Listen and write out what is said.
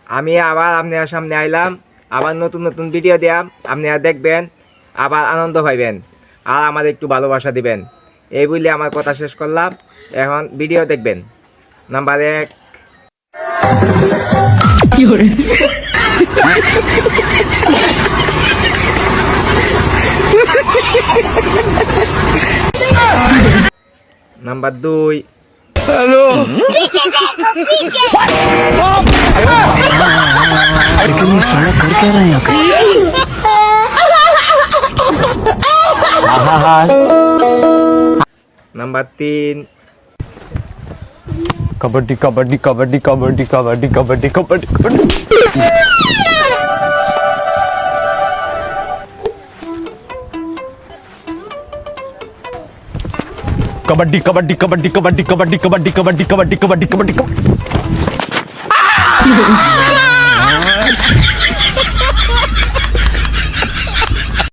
আমি আবার আপনার সামনে আইলাম, আবার নতুন নতুন ভিডিও দিলাম, আপনারা দেখবেন, আবার আনন্দ পাইবেন, আর আমার একটু ভালোবাসা দিবেন। এই বলে আমার কথা শেষ করলাম। এখন ভিডিও দেখবেন। নাম্বার 1। নাম্বার 2। हेलो साला कर क्या रहे हैं নাম্বার 3। कबड्डी कबड्डी कबड्डी कबड्डी कबड्डी कबड्डी कबड्डी कबड्डी कबड्डी कबड्डी कबड्डी कबड्डी कबड्डी कबड्डी कबड्डी कबड्डी कबड्डी कबड्डी कबड्डी